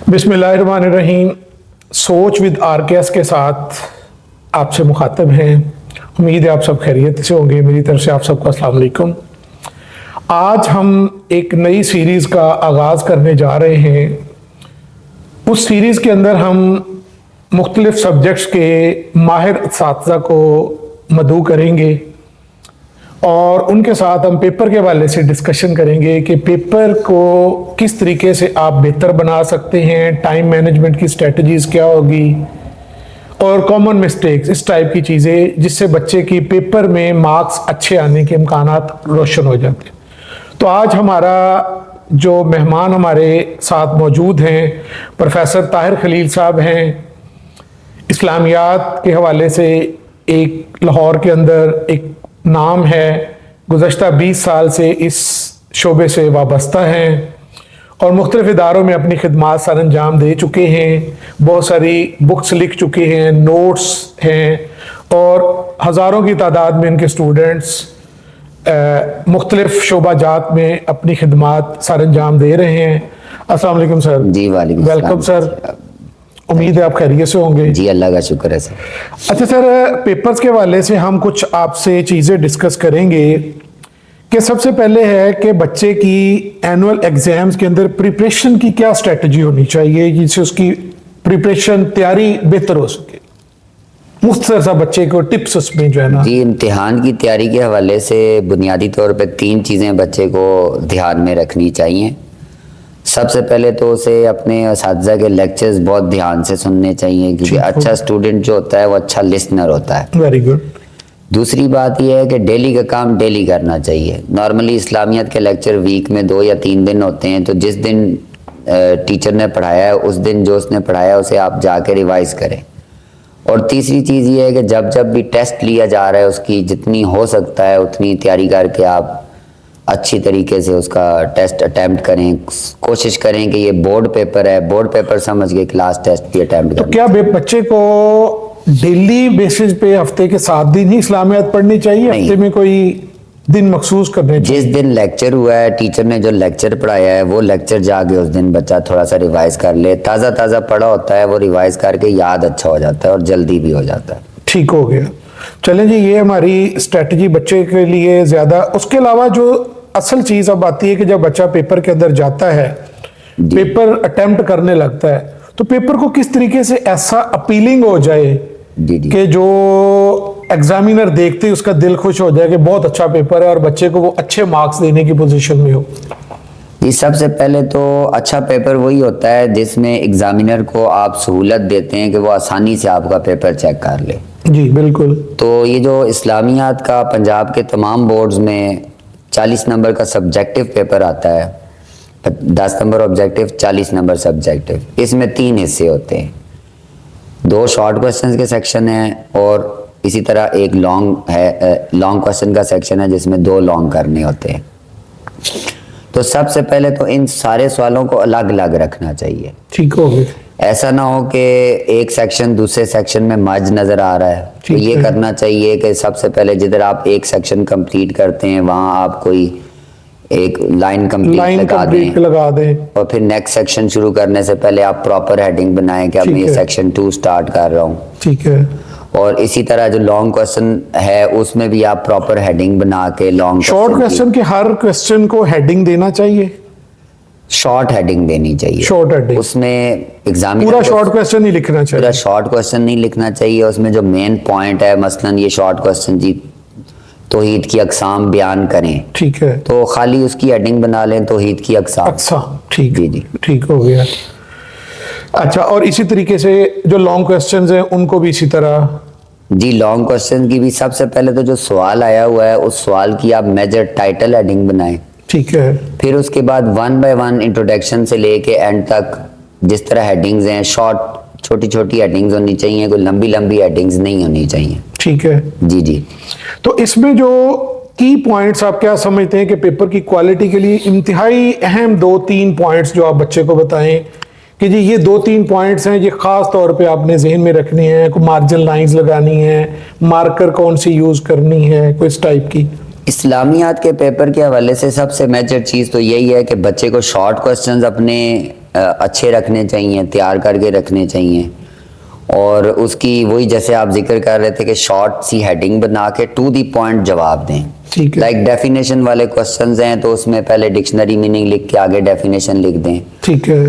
बिस्मिल्लाहिर्रहमानिर्रहीम। सोच with RKS के साथ आपसे मुखातब हैं। उम्मीद है आप सब खैरियत से होंगे। मेरी तरफ से आप सबको अस्सलाम वालेकुम। आज हम एक नई सीरीज़ का आगाज़ करने जा रहे हैं। उस सीरीज़ के अंदर हम मुख्तलिफ सब्जेक्ट्स के माहिर असातिज़ा को मदऊ करेंगे और उनके साथ हम पेपर के हवाले से डिस्कशन करेंगे कि पेपर को किस तरीके से आप बेहतर बना सकते हैं, टाइम मैनेजमेंट की स्ट्रेटजीज़ क्या होगी और कॉमन मिस्टेक्स, इस टाइप की चीज़ें जिससे बच्चे की पेपर में मार्क्स अच्छे आने के इम्कानात रोशन हो जाते हैं। तो आज हमारा जो मेहमान हमारे साथ मौजूद हैं प्रोफेसर ताहिर खलील साहब हैं। इस्लामियात के हवाले से एक लाहौर के अंदर एक नाम है, गुज़श्ता 20 साल से इस शोबे से वाबस्ता हैं और मुख्तलिफ इदारों में अपनी खिदमात सर अंजाम दे चुके हैं। बहुत सारी बुक्स लिख चुके हैं, नोट्स हैं और हज़ारों की तादाद में इनके स्टूडेंट्स मुख्तलिफ शोबाजात में अपनी खिदमात सर अंजाम दे रहे हैं। अस्सलाम वालेकुम सर। जी वालेकुम वेलकम सर। उम्मीद है आप खैरियत से होंगे। जी अल्लाह का शुक्र है सर। अच्छा सर, पेपर्स के हवाले से हम कुछ आपसे चीज़ें डिस्कस करेंगे कि सबसे पहले है कि बच्चे की एनुअल एग्जाम्स के अंदर प्रिपरेशन की क्या स्ट्रेटजी होनी चाहिए जिससे उसकी प्रिपरेशन तैयारी बेहतर हो सके। मुख्तसर सा बच्चे को टिप्स उसमें जो है ना। जी, इम्तिहान की तैयारी के हवाले से बुनियादी तौर पे 3 चीज़ें बच्चे को ध्यान में रखनी चाहिए। सबसे पहले तो उसे अपने असातिज़ा के लेक्चर्स बहुत ध्यान से सुनने चाहिए क्योंकि अच्छा स्टूडेंट जो होता है वो अच्छा लिसनर होता है। Very good. दूसरी बात यह है कि डेली का काम डेली करना चाहिए। नॉर्मली इस्लामियत के लेक्चर वीक में 2 या 3 दिन होते हैं, तो जिस दिन टीचर ने पढ़ाया है उस दिन जो उसने पढ़ाया उसे आप जाके रिवाइज करें। और तीसरी चीज़ ये है कि जब जब भी टेस्ट लिया जा रहा है उसकी जितनी हो सकता है उतनी तैयारी करके आप अच्छी तरीके से उसका टेस्ट अटेम्प्ट करें। कोशिश करें कि ये बोर्ड पेपर है, बोर्ड पेपर समझ के क्लास टेस्ट भी अटेम्प्ट करें। तो क्या बच्चे को डेली बेसिस पे हफ्ते के 7 दिन ही इस्लामियात पढ़नी चाहिए? हफ्ते में कोई दिन मखसूस करने चाहिए? जिस दिन लेक्चर हुआ है, टीचर ने जो लेक्चर पढ़ाया है वो लेक्चर जाके उस दिन बच्चा थोड़ा सा रिवाइज कर ले। ताज़ा ताज़ा पढ़ा होता है वो रिवाइज करके याद अच्छा हो जाता है और जल्दी भी हो जाता है। ठीक हो गया। चलें जी, ये हमारी स्ट्रेटजी बच्चे के लिए ज़्यादा। उसके अलावा जो असल चीज़ अब आती है कि जब बच्चा पेपर के अंदर जाता है, पेपर अटेम्प्ट करने लगता है, तो पेपर को किस तरीके से ऐसा अपीलिंग हो जाए कि जो एग्जामिनर देखते ही उसका दिल खुश हो जाए कि बहुत अच्छा पेपर है और बच्चे को वो अच्छे मार्क्स देने की पोजीशन में हो। जी, सबसे पहले तो अच्छा पेपर वही होता है जिसमें एग्जामिनर को आप सहूलत देते हैं कि वो आसानी से आपका पेपर चेक कर ले। जी बिल्कुल। तो ये जो इस्लामियात का पंजाब के तमाम बोर्ड्स में 40 नंबर का सब्जेक्टिव पेपर आता है, 10 नंबर ऑब्जेक्टिव, 40 नंबर सब्जेक्टिव। इसमें 3 हिस्से होते हैं, 2 शॉर्ट क्वेश्चंस के सेक्शन हैं और इसी तरह एक लॉन्ग है, लॉन्ग क्वेश्चन का सेक्शन है जिसमें 2 लॉन्ग करने होते हैं। तो सबसे पहले तो इन सारे सवालों को अलग अलग रखना चाहिए। ठीक हो गया। ऐसा ना हो कि एक सेक्शन दूसरे सेक्शन में मर्ज नजर आ रहा है। तो ये करना चाहिए कि सबसे पहले जिधर आप एक सेक्शन कंप्लीट करते हैं वहां आप कोई एक लाइन कंप्लीट लगा दें और फिर नेक्स्ट सेक्शन शुरू करने से पहले आप प्रॉपर हेडिंग बनाएं कि अब मैं सेक्शन 2 स्टार्ट कर रहा हूँ। ठीक है। और इसी तरह जो लॉन्ग क्वेश्चन है उसमें भी आप प्रॉपर हेडिंग बना के लॉन्ग शॉर्ट क्वेश्चन के हर क्वेश्चन को हेडिंग देना चाहिए, शॉर्ट हेडिंग देनी चाहिए। शॉर्ट हेडिंग उसमें एग्जामिनर पूरा शॉर्ट क्वेश्चन नहीं लिखना चाहिए। पूरा शॉर्ट क्वेश्चन नहीं लिखना चाहिए। उसमें जो मेन पॉइंट है, मसलन ये शॉर्ट क्वेश्चन जी तौहीद की अक़साम बयान करें, ठीक है, तो खाली उसकी हेडिंग बना लें तौहीद की अक़साम। ठीक जी जी ठीक हो गया। अच्छा, और इसी तरीके से जो लॉन्ग क्वेश्चंस हैं उनको भी इसी तरह। जी, लॉन्ग क्वेश्चन की भी सबसे पहले तो जो सवाल आया हुआ है उस सवाल की आप मेजर टाइटल हेडिंग बनाएं। ठीक है। फिर उसके बाद 1 बाय 1 इंट्रोडक्शन से लेके एंड तक जिस तरह हेडिंग्स हैं, शॉर्ट छोटी छोटी हेडिंग्स होनी चाहिए, कोई लंबी लंबी हेडिंग्स नहीं होनी चाहिए। ठीक है जी जी। तो इसमें जो की पॉइंट्स आप क्या समझते हैं कि पेपर की क्वालिटी के लिए इंतहाई अहम 2-3 पॉइंट्स जो आप बच्चे को बताएं कि जी ये 2-3 पॉइंट्स हैं, ये खास तौर पे आपने जहन में रखनी है, कोई मार्जिन लाइंस लगानी है, मार्कर कौन सी यूज करनी है, कोई इस टाइप की? इस्लामियात के पेपर के हवाले से सबसे मेजर चीज़ तो यही है कि बच्चे को शॉर्ट क्वेश्चंस अपने اچھے رکھنے چاہیے, تیار کر کے رکھنے چاہیے, اور اس کی وہی جیسے آپ ذکر کر رہے تھے کہ شارٹ سی ہیڈنگ بنا کے ٹو دی پوائنٹ جواب دیں. لائک ڈیفینیشن والے کوسچنز ہیں تو اس میں پہلے ڈکشنری میننگ لکھ کے آگے ڈیفینیشن لکھ دیں. ٹھیک ہے.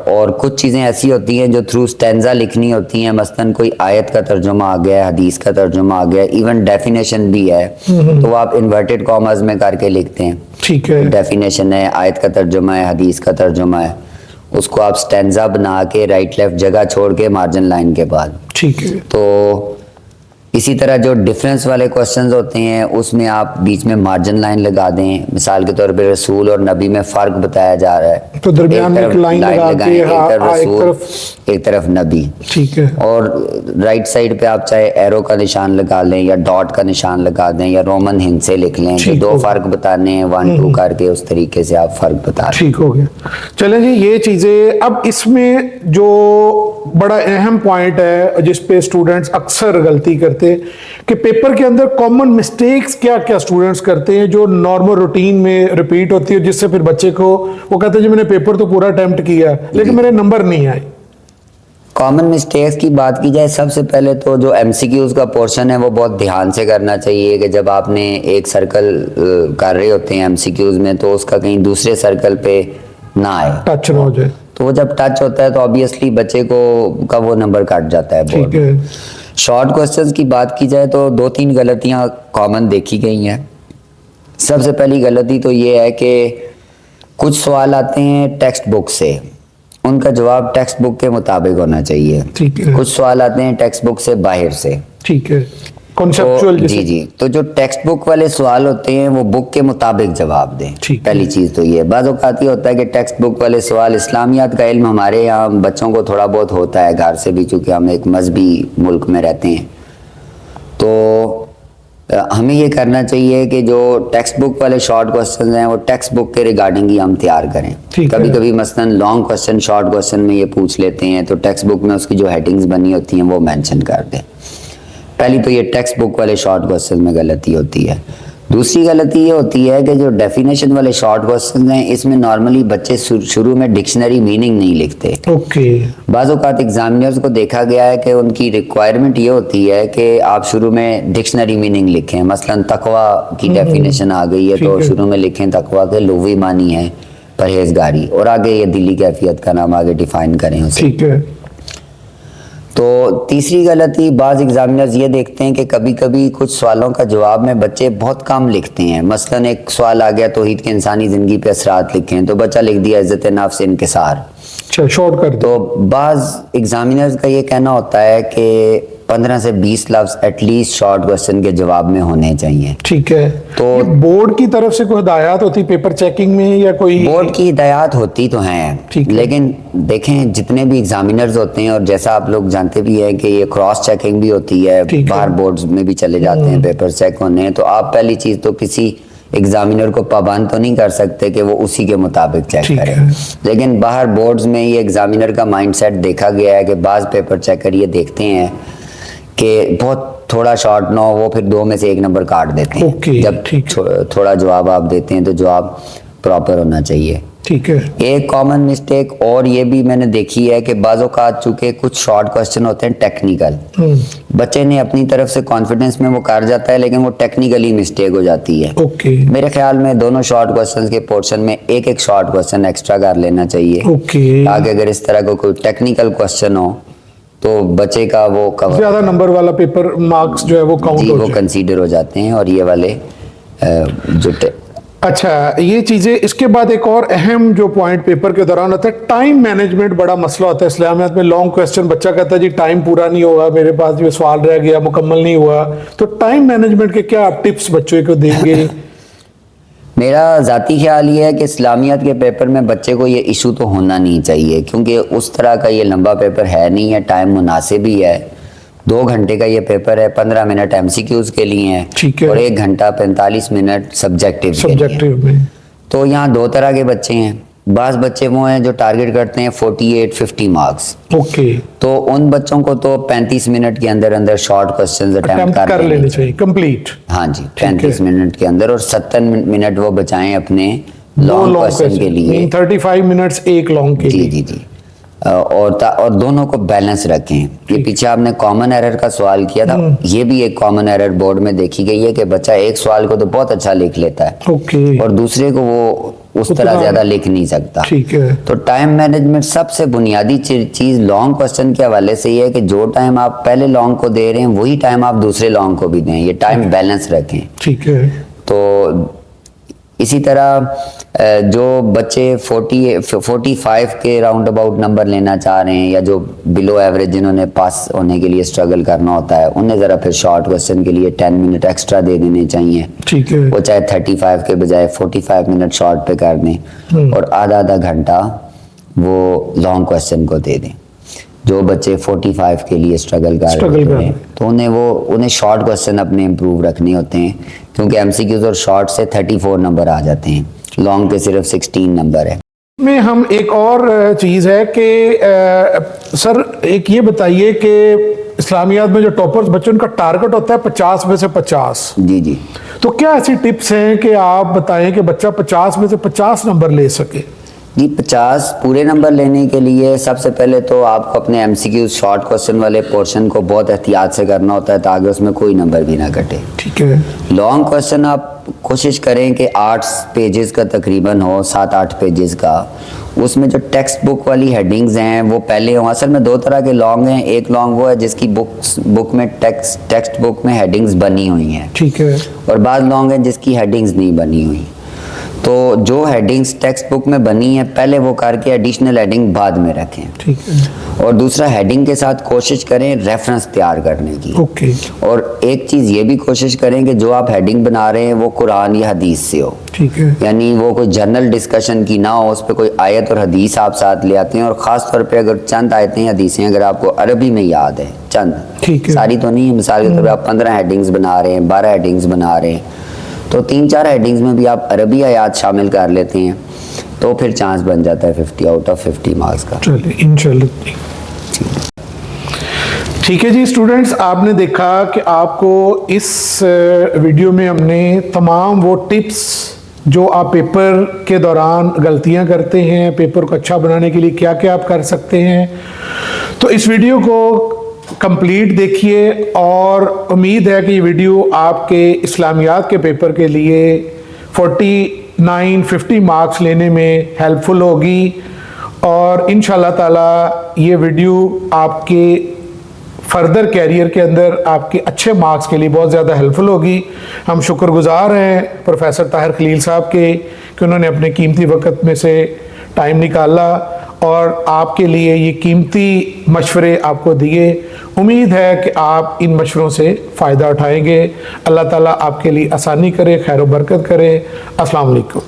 اور کچھ چیزیں ایسی ہوتی ہیں جو تھرو سٹینزا لکھنی ہوتی ہیں, مثلاً کوئی آیت کا ترجمہ آ گیا, حدیث کا ترجمہ آ گیا, ایون ڈیفینیشن بھی ہے تو آپ انورٹڈ کاماز میں کر کے لکھتے ہیں. ٹھیک ہے. ڈیفینیشن ہے, آیت کا ترجمہ ہے, حدیث کا ترجمہ ہے, اس کو آپ سٹینزا بنا کے رائٹ لیفٹ جگہ چھوڑ کے مارجن لائن کے بعد. ٹھیک ہے. تو اسی طرح جو ڈفرینس والے کوسچنز ہوتے ہیں اس میں آپ بیچ میں مارجن لائن لگا دیں. مثال کے طور پہ رسول اور نبی میں فرق بتایا جا رہا ہے تو درمیان میں ایک لائن لگا کے ایک طرف رسول ایک طرف نبی. ٹھیک ہے. اور رائٹ سائڈ پہ آپ چاہے ایرو کا نشان لگا لیں یا ڈاٹ کا نشان لگا دیں یا رومن ہند سے لکھ لیں, جو دو فرق بتانے ہیں 1 2 کر کے اس طریقے سے آپ فرق بتا رہے ہیں. ٹھیک ہو گیا. چلیں جی, یہ چیزیں اب اس میں جو بڑا اہم پوائنٹ ہے جس پہ اسٹوڈنٹس اکثر غلطی کرتے کہ پیپر کے اندر کامن مسٹیکس کیا کیا اسٹوڈنٹس کرتے ہیں جو نارمل روٹین میں ریپیٹ ہوتی ہے, جس سے پھر بچے کو وہ کہتے ہیں جی میں نے پیپر تو پورا اٹیمپٹ کیا لیکن میرے نمبر نہیں آئے. کامن مسٹیکس کی بات کی جائے, سب سے پہلے تو جو ایم سی کیوز کا پورشن ہے وہ بہت دھیان سے کرنا چاہیے کہ جب آپ نے ایک سرکل کر رہے ہوتے ہیں ایم سی کیوز میں تو اس کا کہیں دوسرے سرکل پہ نہ آئے, ٹچ نہ ہو جائے. تو وہ جب ٹچ ہوتا ہے تو آبویسلی بچے کو کا وہ نمبر کٹ جاتا ہے. ٹھیک ہے. شارٹ کوسچنز کی بات کی جائے تو 2-3 غلطیاں کامن دیکھی گئی ہیں. سب سے پہلی غلطی تو یہ ہے کہ کچھ سوال آتے ہیں ٹیکسٹ بک سے, ان کا جواب ٹیکسٹ بک کے مطابق ہونا چاہیے. ٹھیک ہے. کچھ سوال آتے ہیں ٹیکسٹ بک سے باہر سے. ٹھیک ہے. کنسپچوئل. جی تو جو ٹیکسٹ بک والے سوال ہوتے ہیں وہ بک کے مطابق جواب دیں. پہلی چیز تو یہ. بعض اوقات یہ ہوتا ہے کہ ٹیکسٹ بک والے سوال, اسلامیات کا علم ہمارے یہاں بچوں کو تھوڑا بہت ہوتا ہے گھر سے بھی, چونکہ ہم ایک مذہبی ملک میں رہتے ہیں, تو ہمیں یہ کرنا چاہیے کہ جو ٹیکسٹ بک والے شارٹ کوسچنز ہیں وہ ٹیکسٹ بک کے ریگارڈنگ ہی ہم تیار کریں. کبھی کبھی مثلاً لانگ کوسچن شارٹ کوسچن میں یہ پوچھ لیتے ہیں تو ٹیکسٹ بک میں اس کی جو ہیڈنگز بنی ہوتی ہیں وہ مینشن کر دیں. پہلی تو یہ ٹیکسٹ بک والے شارٹ کوسچن میں غلطی ہوتی ہے. دوسری غلطی یہ ہوتی ہے کہ جو ڈیفینیشن والے شارٹ کوسچنز ہیں اس میں نارملی بچے شروع میں ڈکشنری میننگ نہیں لکھتے. اوکے. بعض اوقات ایگزامینرز کو دیکھا گیا ہے کہ ان کی ریکوائرمنٹ یہ ہوتی ہے کہ آپ شروع میں ڈکشنری میننگ لکھیں. مثلاً تقویٰ کی ڈیفینیشن آ گئی ہے تو شروع میں لکھیں تقویٰ کے لغوی معنی ہے پرہیزگاری, اور آگے یہ دلی کیفیت کا نام آگے ڈیفائن کریں اسے. ٹھیک ہے. تو تیسری غلطی, بعض ایگزامینرز یہ دیکھتے ہیں کہ کبھی کبھی کچھ سوالوں کا جواب میں بچے بہت کم لکھتے ہیں. مثلاً ایک سوال آ گیا توحید کے انسانی زندگی پہ اثرات لکھیں, تو بچہ لکھ دیا عزت نفس انکسار. شارٹ کر. تو بعض ایگزامینرز کا یہ کہنا ہوتا ہے کہ 15 سے 20 لفظ ایٹ لیسٹ شارٹ کوسچن کے جواب میں ہونے چاہیے. ٹھیک ہے. تو بورڈ کی طرف سے کوئی ہدایات ہوتی پیپر چیکنگ میں یا کوئی؟ بورڈ کی ہدایات ہوتی تو ہیں, لیکن دیکھیں جتنے بھی ایگزامینرز ہوتے ہیں, اور جیسا آپ لوگ جانتے بھی ہیں کہ یہ کراس چیکنگ بھی ہوتی ہے, باہر بورڈز میں بھی چلے جاتے ہیں پیپر چیک ہونے, تو آپ پہلی چیز تو کسی ایگزامینر کو پابند تو نہیں کر سکتے کہ وہ اسی کے مطابق چیک کرے. لیکن باہر بورڈز میں یہ ایگزامینر کا مائنڈ سیٹ دیکھا گیا ہے کہ بعض پیپر چیکر یہ دیکھتے ہیں کہ بہت تھوڑا شارٹ نہ ہو, وہ پھر 2 میں سے 1 نمبر کاٹ دیتے ہیں. جب تھوڑا جواب آپ دیتے ہیں تو جواب پراپر ہونا چاہیے. ٹھیک ہے. ایک کامن مسٹیک اور یہ بھی میں نے دیکھی ہے کہ بعض اوقات چونکہ کچھ شارٹ کوسچن ہوتے ہیں ٹیکنیکل, بچے نے اپنی طرف سے کانفیڈنس میں وہ کر جاتا ہے لیکن وہ ٹیکنیکلی مسٹیک ہو جاتی ہے. میرے خیال میں دونوں شارٹ کوسچن کے پورشن میں ایک شارٹ کوسچن ایکسٹرا کر لینا چاہیے, تاکہ اگر اس طرح کا کوئی ٹیکنیکل کوسچن ہو تو بچے کا وہ زیادہ نمبر والا پیپر مارکس جو ہے وہ کاؤنٹ ہو, وہ کنسیڈر ہو جاتے ہیں. اور یہ والے جو اچھا, یہ چیزیں. اس کے بعد ایک اور اہم جو پوائنٹ پیپر کے دوران ہوتا ہے ٹائم مینجمنٹ, بڑا مسئلہ ہوتا ہے اسلامیات میں. لانگ کوسچن بچہ کہتا ہے جی ٹائم پورا نہیں ہوگا, میرے پاس یہ سوال رہ گیا, مکمل نہیں ہوا. تو ٹائم مینجمنٹ کے کیا آپ ٹپس بچوں کو دیں گے؟ میرا ذاتی خیال یہ ہے کہ اسلامیات کے پیپر میں بچے کو یہ ایشو تو ہونا نہیں چاہیے, کیونکہ اس طرح کا یہ لمبا پیپر ہے نہیں ہے, ٹائم مناسب ہی ہے. 2 گھنٹے کا یہ پیپر ہے, 15 منٹ ایم سی کیوز کے لیے ہیں اور 1 گھنٹہ 45 منٹ سبجیکٹیو میں. تو یہاں 2 طرح کے بچے ہیں. بعض بچے وہ ہیں جو ٹارگٹ کرتے ہیں 48-50 مارکس. تو ان بچوں کو تو 35 منٹ کے اندر اندر شارٹ کوسچنز اٹیمپٹ کر لینے چاہیے کمپلیٹ. ہاں جی, 35 منٹ کے اندر, اور 70 منٹ وہ بچائیں اپنے लॉन्ग क्वेश्चन के लिए 35 मिनट्स एक लॉन्ग के जी लिए। जी जी और दोनों को बैलेंस रखें। ये पीछे आपने कॉमन एरर का सवाल किया था, ये भी एक कॉमन एरर बोर्ड में देखी गई है कि बच्चा एक सवाल को तो बहुत अच्छा लिख लेता है ओके, और दूसरे को वो उस तरह ज्यादा लिख नहीं सकता। ठीक है। तो टाइम मैनेजमेंट सबसे बुनियादी चीज लॉन्ग क्वेश्चन के हवाले से ये है कि जो टाइम आप पहले लॉन्ग को दे रहे हैं वही टाइम आप दूसरे लॉन्ग को भी दें, ये टाइम बैलेंस रखें। ठीक है। तो इसी तरह जो बच्चे 45 के राउंड अबाउट नंबर लेना चाह रहे हैं या जो बिलो एवरेज जिन्होंने पास होने के लिए स्ट्रगल करना होता है, उन्हें ज़रा फिर शॉर्ट क्वेश्चन के लिए 10 मिनट एक्स्ट्रा दे देने चाहिए। ठीक है। वो चाहे 35 के बजाय 45 मिनट शॉर्ट पे कर दें और आधा घंटा वो लॉन्ग क्वेश्चन को दे दें। जो बच्चे 45 के लिए स्ट्रगल कर रहे हैं तो उन्हें शॉर्ट क्वेश्चन अपने इम्प्रूव रखने होते हैं, क्योंकि एमसीक्यूज और शॉर्ट से 34 नंबर आ जाते हैं, लॉन्ग के सिर्फ 16 नंबर है। में हम एक और चीज़ है कि सर एक ये बताइए कि इस्लामियात में जो टॉपर्स बच्चे उनका टारगेट होता है 50 में से 50। जी जी। तो क्या ऐसी टिप्स हैं कि आप बताएं कि बच्चा 50 में से 50 नंबर ले सके? जी 50 पूरे नंबर लेने के लिए सबसे पहले तो आपको अपने एमसीक्यू शॉर्ट क्वेश्चन वाले पोर्शन को बहुत एहतियात से करना होता है ताकि उसमें कोई नंबर भी ना कटे। ठीक है। लॉन्ग क्वेश्चन आप कोशिश करें कि 8 पेजेस का तकरीबन हो, 7-8 पेजेस का। उसमें जो टेक्स्ट बुक वाली हेडिंग्स हैं वो पहले हो। असल में 2 तरह के लॉन्ग हैं, एक लॉन्ग वो है जिसकी बुक में टेक्स्ट बुक में हेडिंग्स बनी हुई हैं, ठीक है, और बाद लॉन्ग है जिसकी हेडिंग्स नहीं बनी हुई। तो जो हेडिंग्स टेक्स्ट बुक में बनी है पहले वो करके एडिशनल हेडिंग बाद में रखें। ठीक है। और दूसरा, हेडिंग के साथ कोशिश करें रेफरेंस तैयार करने की। ओके। और एक चीज़ ये भी कोशिश करें कि जो आप हेडिंग बना रहे हैं वो कुरान या हदीस से हो। ठीक है। यानी वो कोई जनरल डिस्कशन की ना हो, उस पर कोई आयत और हदीस आप साथ ले आते हैं, और ख़ास तौर पे अगर चंद आयतें हदीसें अगर आपको अरबी में याद है, चंद, ठीक है, सारी तो नहीं है, मिसाल के तौर पर आप 15 हेडिंग्स बना रहे हैं, 12 हेडिंग्स बना रहे हैं, तो 3-4 हेडिंग्स में भी आप अरबी आयात शामिल कर लेते हैं तो फिर चांस बन जाता है 50 आउट ऑफ 50 मार्क्स का। चलिए इंशाल्लाह। ठीक है जी स्टूडेंट्स, आपने देखा कि आपको इस वीडियो में हमने तमाम वो टिप्स जो आप पेपर के दौरान गलतियां करते हैं, पेपर को अच्छा बनाने के लिए क्या क्या आप कर सकते हैं, तो इस वीडियो को कंप्लीट देखिए और उम्मीद है कि ये वीडियो आपके इस्लामियात के पेपर के लिए 49-50 मार्क्स लेने में हेल्पफुल होगी। और इंशाल्लाह ताला ये वीडियो आपके फर्दर कैरियर के अंदर आपके अच्छे मार्क्स के लिए बहुत ज़्यादा हेल्पफुल होगी। हम शुक्रगुजार हैं प्रोफेसर ताहिर खलील साहब के कि उन्होंने अपने कीमती वक्त में से टाइम निकाला और आपके लिए ये कीमती मशवरे आपको दिए। उम्मीद है कि आप इन मशवरों से फ़ायदा उठाएंगे। अल्लाह ताला आपके लिए आसानी करे, खैर बरकत करे। अस्सलाम वालेकुम।